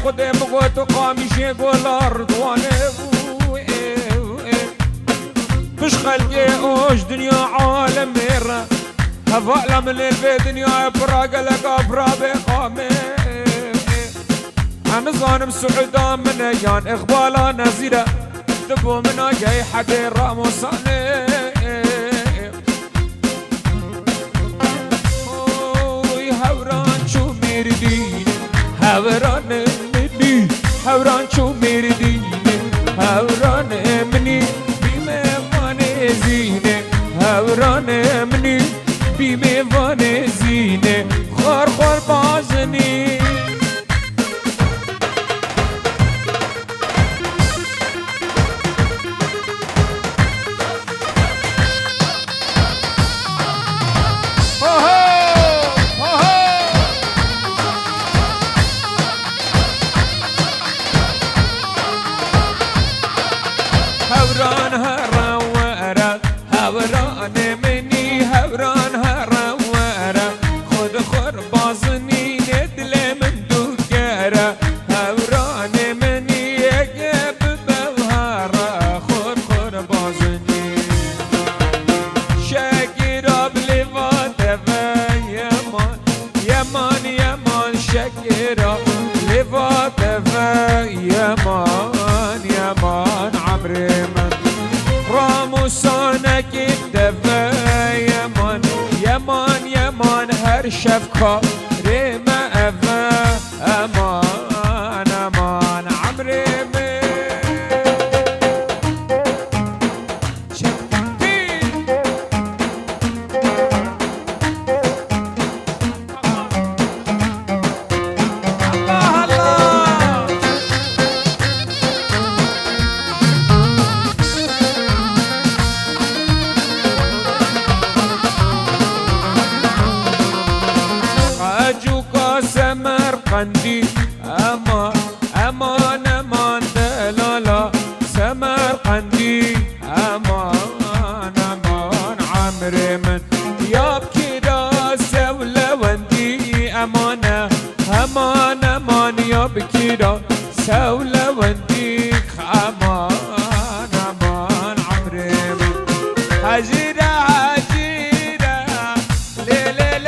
خودم بگو تو قامیشه گلار دوانه مش خلقي اوش دنيا عالم ميرا هفعلا من البي دنيا براق لك افرا بقامي انا ظالم سعودا من ايان اقبالا نزيرة دبو منا جاي حدي راموساني هوران شو ميردين هوران مني هوران شو ميردين هوران مني زینه هوران منی بیمیوان زینه خور خور بازنی هوران هوران منی هوران هرورا خود خور بازنی ندل من دوگرا هوران منی اگب بوهارا خور خور بازنی شکر بلیوات و یمان یمان یمان شکر بلیوات و یمان یمان عمر من راموسانك الدفا يمان يمان يمان هر شفكا ريما أفا أمان أمان عمري سمرقندي امان امان امان دلالا سمرقندي امان امان عمر من يابكي راسه ولوندي امانه امان امان يابكي راسه ولونديك امان امان عمر من هجيره هجيره ليلي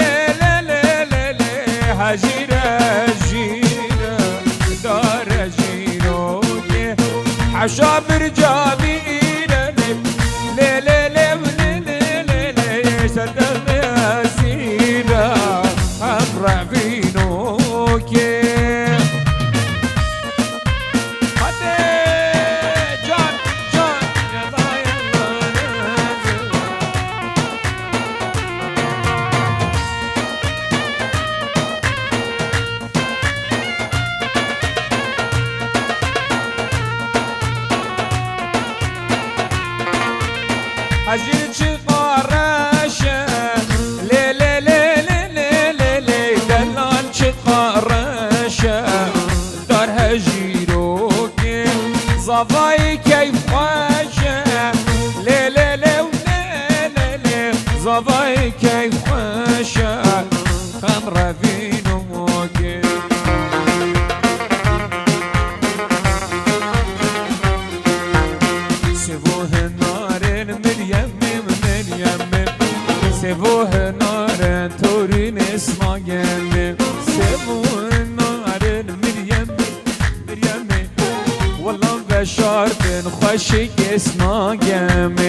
هجيرة جيرة دار جيروكي حشابر جابيرة لي لي لي لي لي لي سدم ياسيرة أمرع فينوكي هجير شقارشة لي لي لي لي لي لي دلال شقارشة دار هجيروكي صفاي كيف خاشة لي لي لي لي لي صفاي كيف خاشة خمرة فينوكي سيبوه سيبوه نار تورين اسمع جنب سيبوه نار مريم مريم والله بشارت خوشك اسمع جنب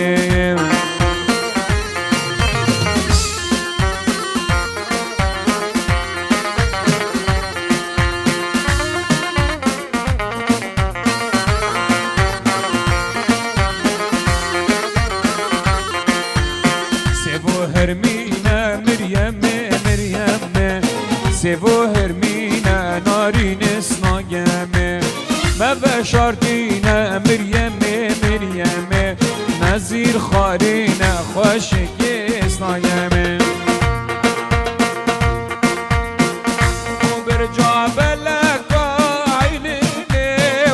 هرمينا مريم مريم سيبو هرمينا نارين اسناجم ما بشارتينا مريم مريم نزير خارينا خوشك اسناجم وبرجع بلك عيني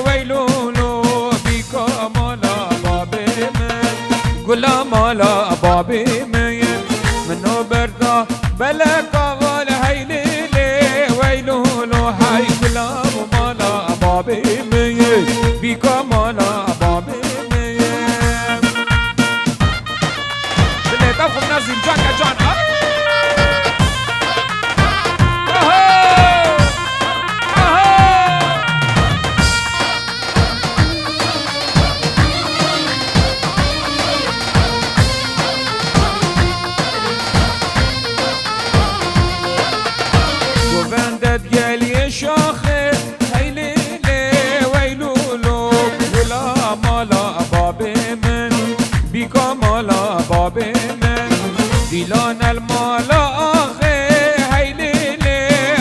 ويلولو بيكا مالا بابي من قلا مالا بابي منو بردا بلا قوال هاي ليلي ويلولو هاي كلام مالا بی کمالا باب من دلیتا خوب نزیم جان که جان شاخه هیلی ویلولو گلا مالا باب من بیکا مالا باب من دیلان المالا آخه هیلی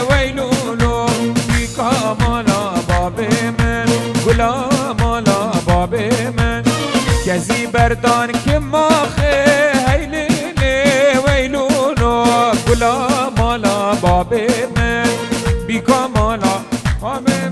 ویلولو بیکا مالا باب من گلا مالا باب من کسی بردان که ماخه هیلی ویلولو گلا مالا باب من بیکا مالا باب من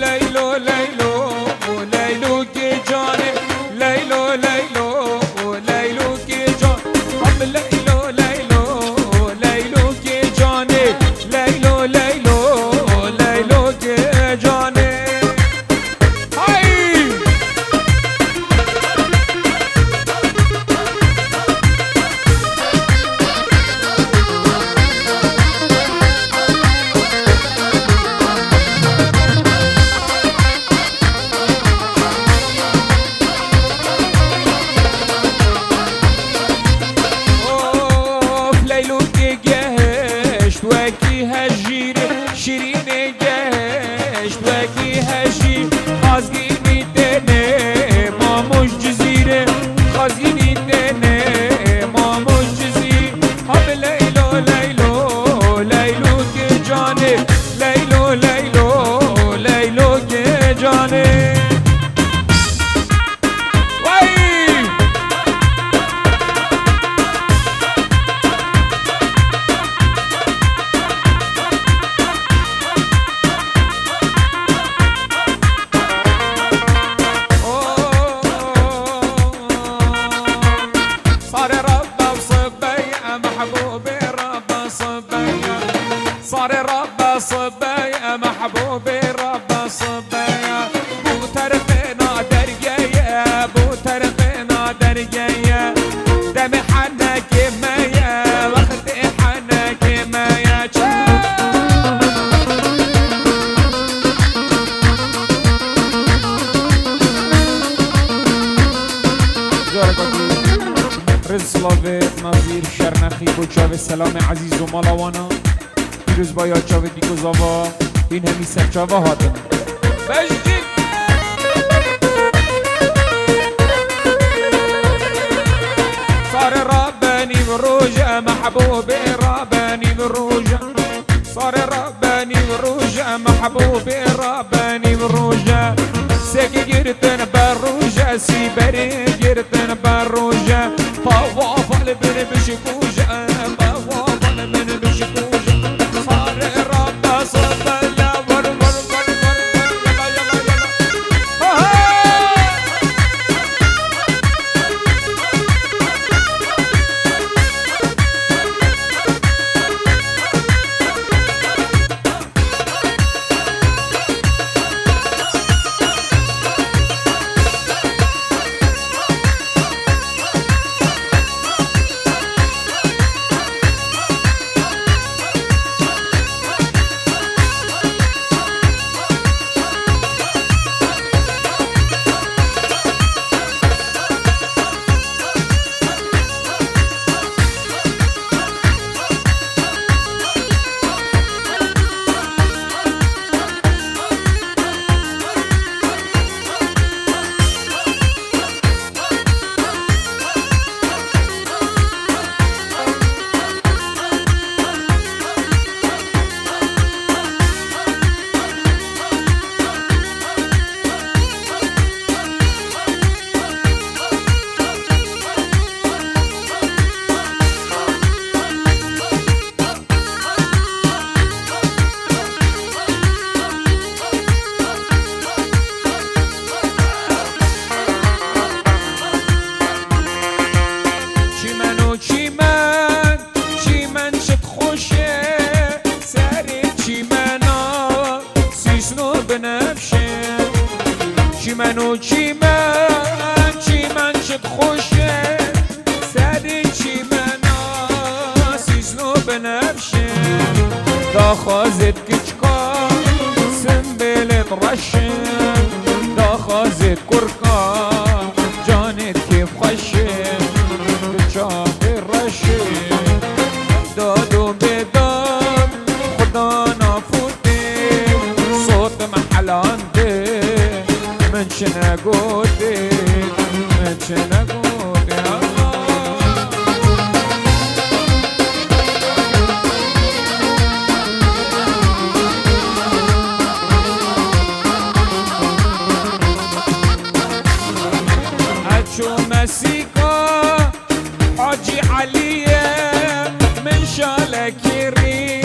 لیلو لیلو لیلو کی جان لیلو لیلو لیلو کی جان ہم لیلو لیلو لیلو کی جان لیلو لیلو لیلو کی جان وکی هجیر شیرین گشت وکی هجیر خازگی میدنه ماموش جزیره خازگی میدنه ماموش جزیر هم لیلو لیلو لیلو که جانه لیلو لیلو لیلو که جانه صار رب صبايا محبوبي رب صبايا بو ترقنا درجايا بو ترقنا درجايا دم حنك مايا وقت حنك مايا رز سلاوه نظیر شرنخی بوچاوه سلام عزیز و مالاوانا روز باید چاوه دیگو زاوا این همی سر چاوه هاتن بجدید صار رباني بروجة محبوبي رباني بروجة صار رباني بروجة محبوبي رباني بروجة سيكي جرتن بروجة سيبري جرتن بروجة طواف البن بشكوجة طواف البن بشكوجة چی من شد خوشه سری چی من سیزنو بنفشه دا خازت کچکا سنبلت رشه دا خازت کرکا جانت کیف خوشه چاه رشه دادو بداد خدا نافوته صوت محلانده من شنگوده من شنگوده اچو مسیکا حاجی علیه من شالکیری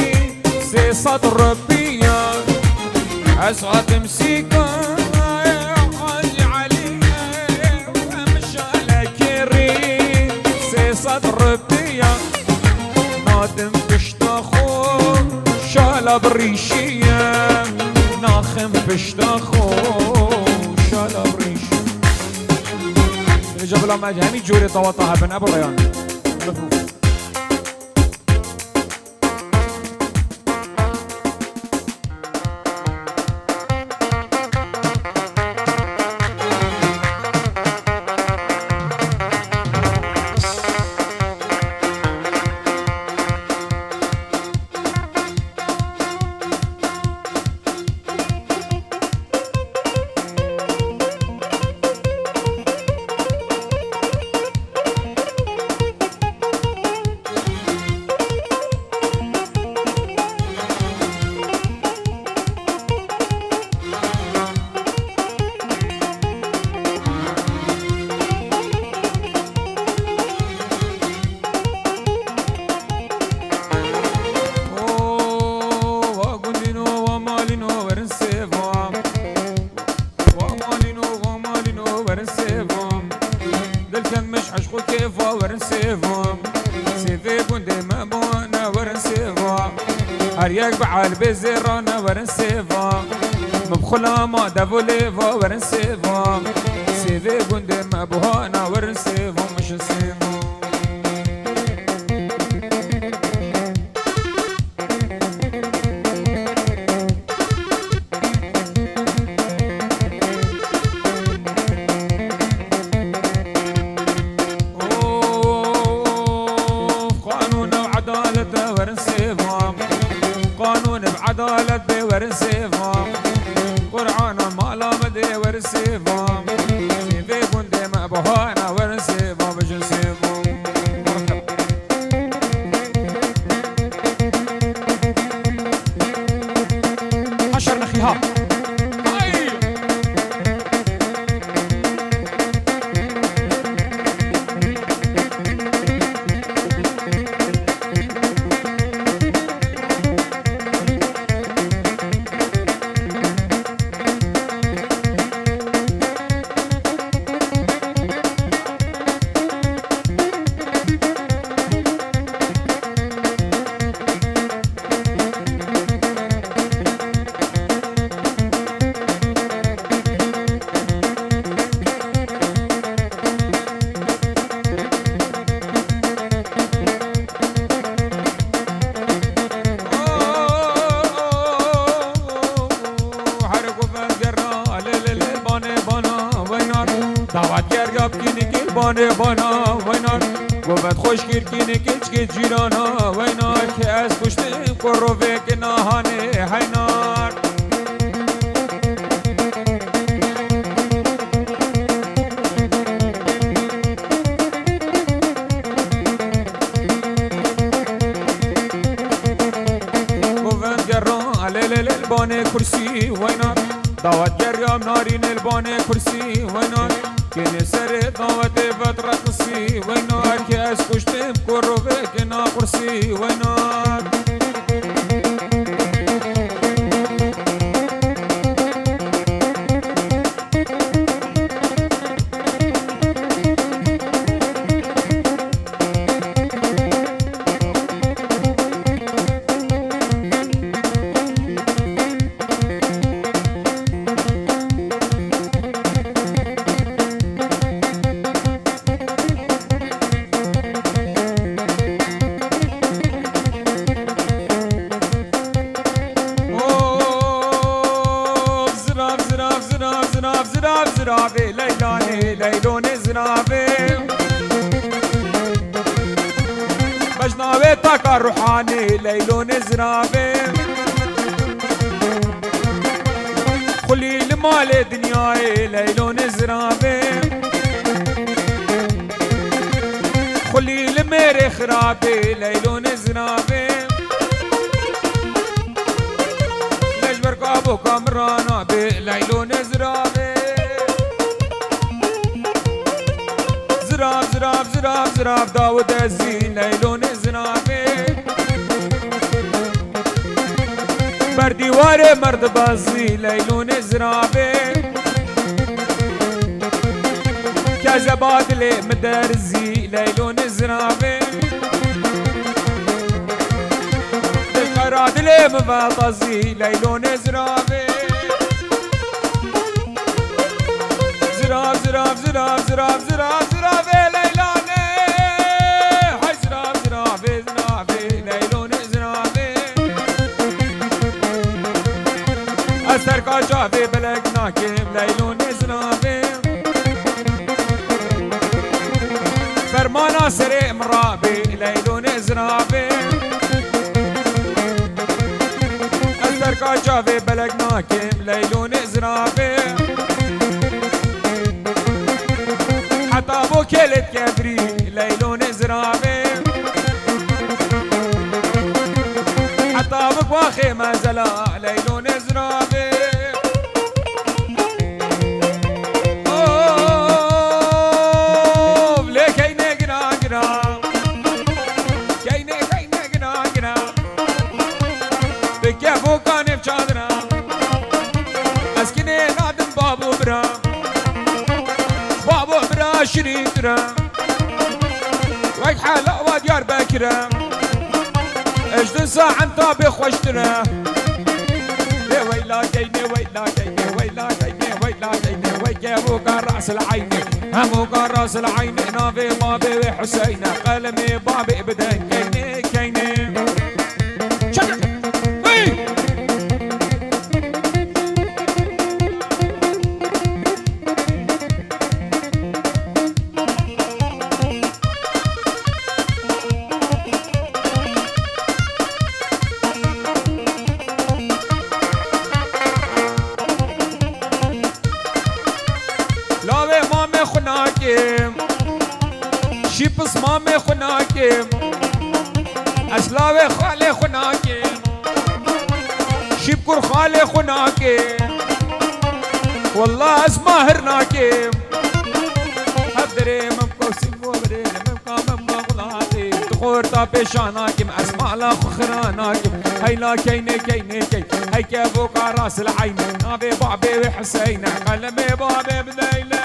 300 روپیه از تمسیکا حاجی علیه من شالکیری 300 روپیه نادم پشتاخو شالا بریشیه ناخم پشتاخو شالا بریشیه جاب الله ماجه همین جوری طواطها بن ابو ريان هر یک بعال بزرانا ورن سيفا مبخلا ما دافوليفا ورن سيفا سيفي قندي ما بوهانا ورن سيفا مش سيفا قانون بعدالة دي ورسيفا قرعانا مالا بدي ورسيفا سيفي قندي ما بهانا ورسيفا بجن سيفا عشر نخيها بانه بانا وینار گوبت خوشگیر کی نکچ که جیرانا وینار که از پشتیم قروه که ناهانه هینار گوبت گران علیل البانه کرسی وینار دعوت گریام نارین البانه کرسی وینار که سر دعوت فتره قصی وینار که از کشتیم کروه که ناقرسی وینار ناوي تاكا روحاني ليلون زرابي خليل مال دنياي ليلون زرابي خليل ميري خرابي ليلون زرابي لجبر كابو كامرانا بي ليلون زرابي زراب زراب زراب زراب داود الزين ليلون زرابي بردي واري مرد بازي ليلون زرابي كازباد لي مدرزي ليلون زرابي القراد لي مفاطزي ليلون زرابي زراب زراب زراب زراب زراب زراب ليلوني هاي زراب زراب زراب ليلون زرابي أستركا جابي بلقنا كيم ليلون زرابي فرمانا سري مرابي ليلون زرابي أستركا جابي بلقنا كيم ليلون زرابي حتى ابو كلت كبري ليلون زرابي حتى ابو واخي ما زلا ليلون زرابي اوه ليه كاينه قنا قنا كاينه كاينه قنا قنا بكيفو كان بشادنا اسكني نادم بابو برام بابو برا شريترا ويك حالا وديار باكرا اجدن ساعة انتا بخوشترا ويلا كيني ويلا كيني ويلا كيني ويلا كيني ويك يا ابوكا راس العين هموكا راس العين نافي بابي وحسين قلمي بابي ابدا كيني كيني شيبس مامي خناكيم أسلاوي خالي خناكيم شيبكر خالي خناكيم والله اسمه هرناكيم هدري ممكو سيبو بري ممكو غلاتي تخور تابي شاناكيم اسمع لا خخراناكيم هاي لا كيني كيني كي هاي كيفوكا راس العين نابي بابي وحسين قلمي بابي بديلي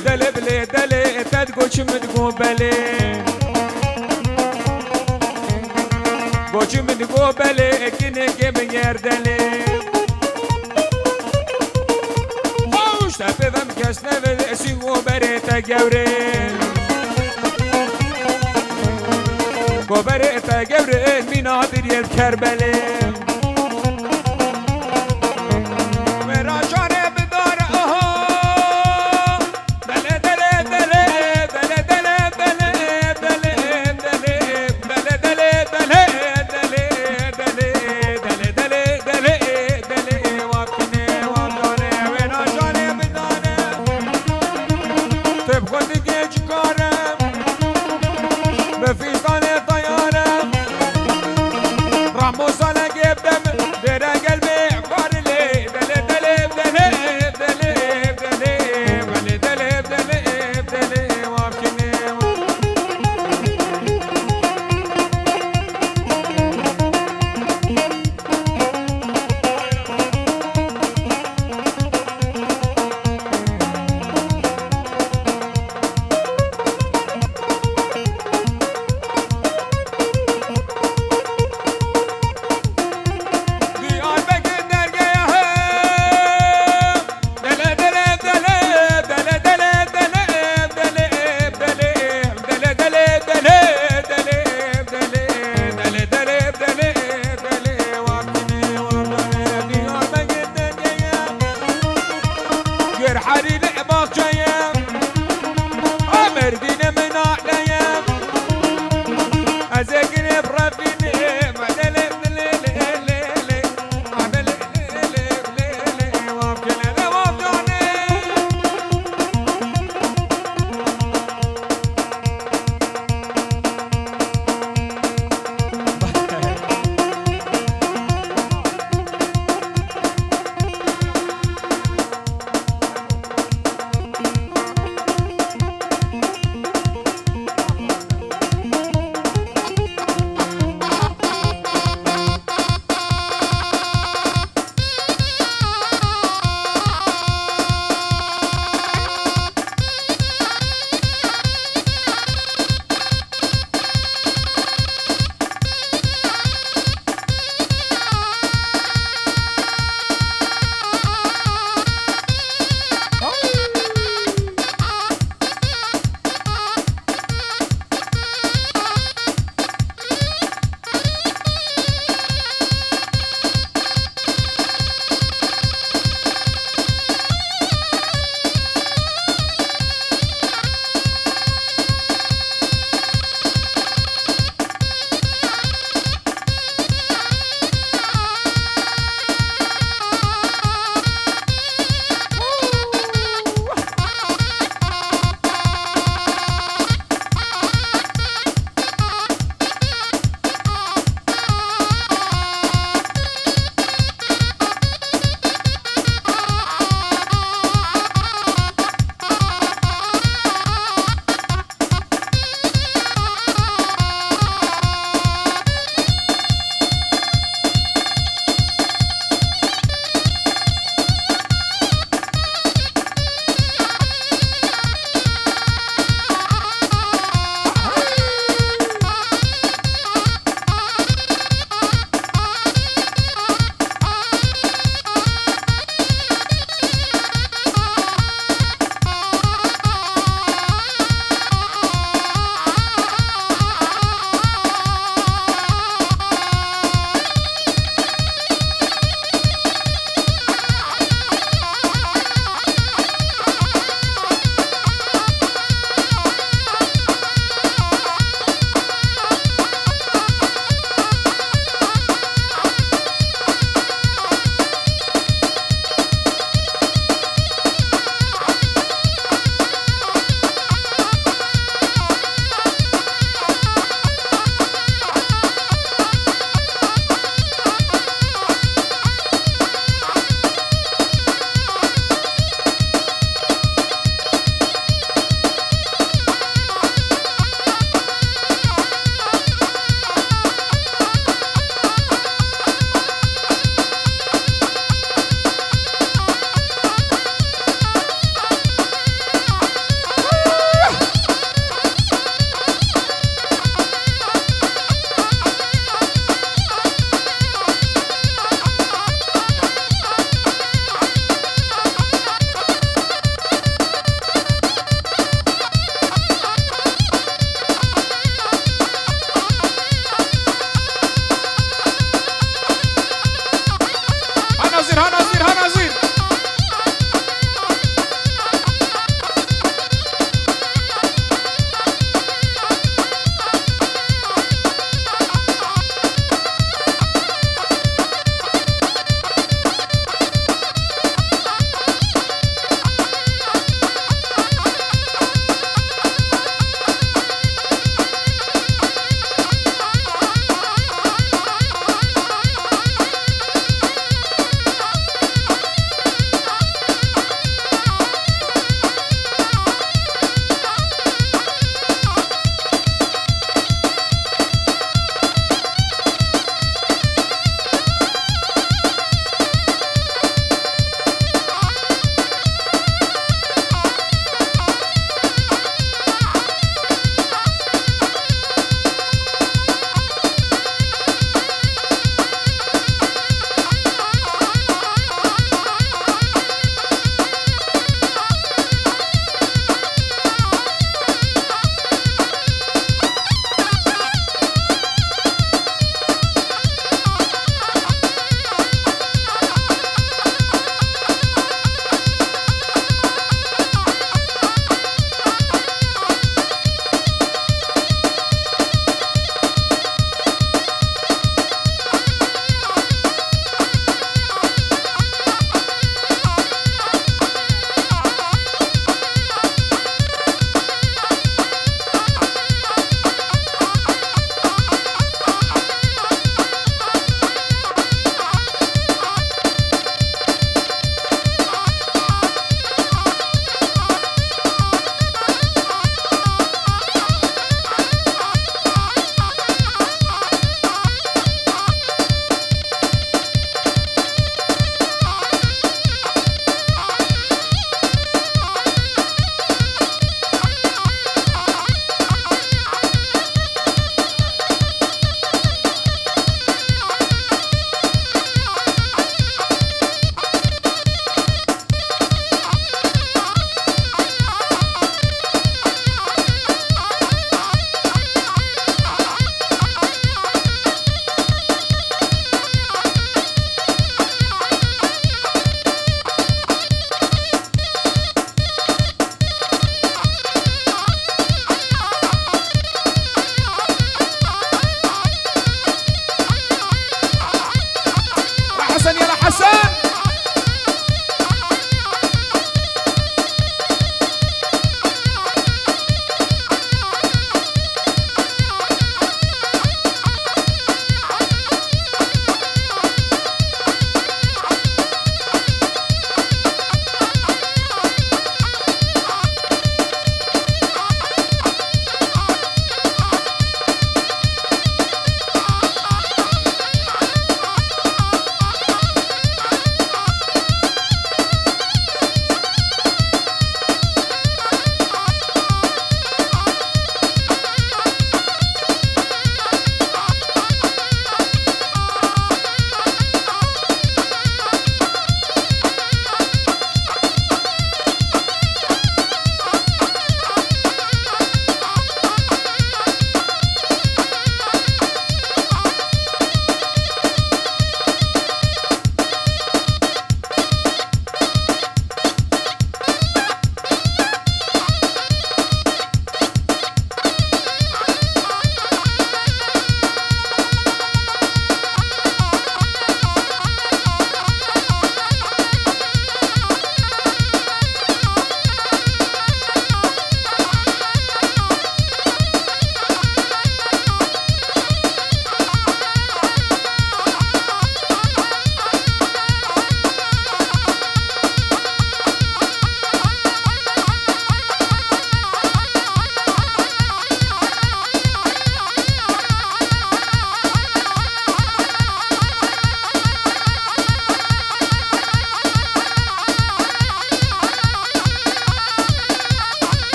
دلي دلي تدقوش متقوبلي قوش متقوبلي كنك بيردلي خوش تفهم كسنا بالاسي وبريتا قوري وبريتا قوري من عبر الكربلي راموس على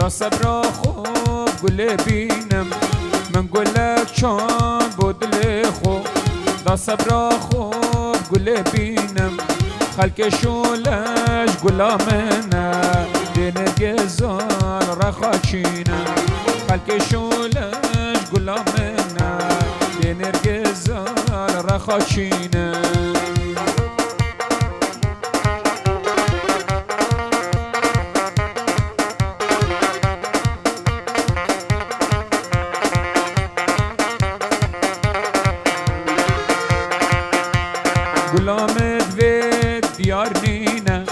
دا صبر خوب گل بینم من گلک چان بودل خو دا صبر خوب گل بینم خلک شولش گلا منه دین گزال رخاچینه خلک شولش گلا منه دین گزال رخاچینه گلامت و دیار نینه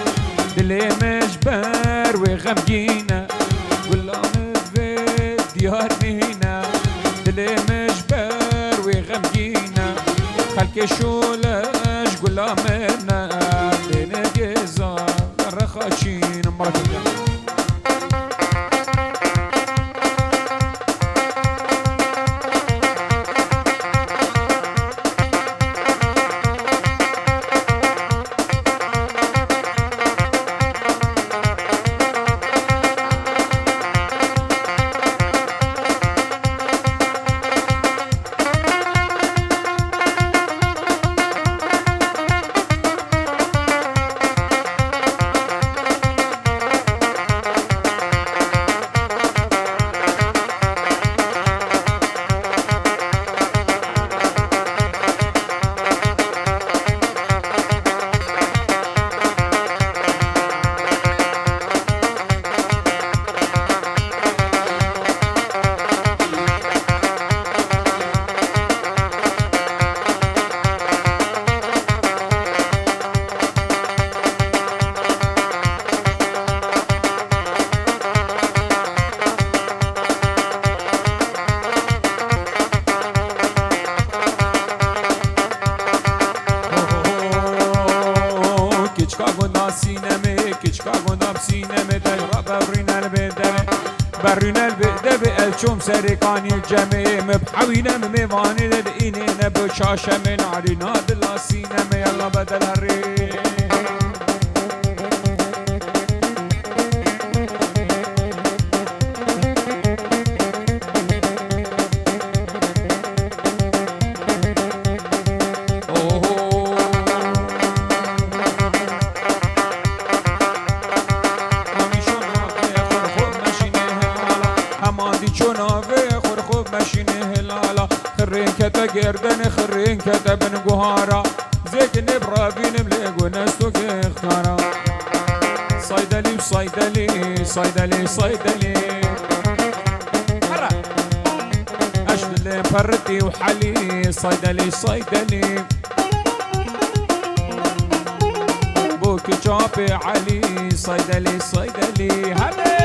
دلمش بر و غمگینه گلامت و دیار نینه دلمش بر و غمگینه خلک شولش گلامنه دینه گزار رخاچین مرتبه برين البدب الشوم سرقاني الجميع مبحوينا ميواني لدقينينا بشاشة من عرينا دلاسينا يلا بدل هالريح كتا گردن خرين كتا بن قهارا زيك نبرابين مليق ونستو في اختارا صيدلي وصيدلي صيدلي صيدلي مرة اشتلي فرتي وحلي صيدلي صيدلي بوكي جابي علي صيدلي صيدلي هلي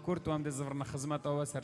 کورتو هم ده زفرنا خدمت آوا سر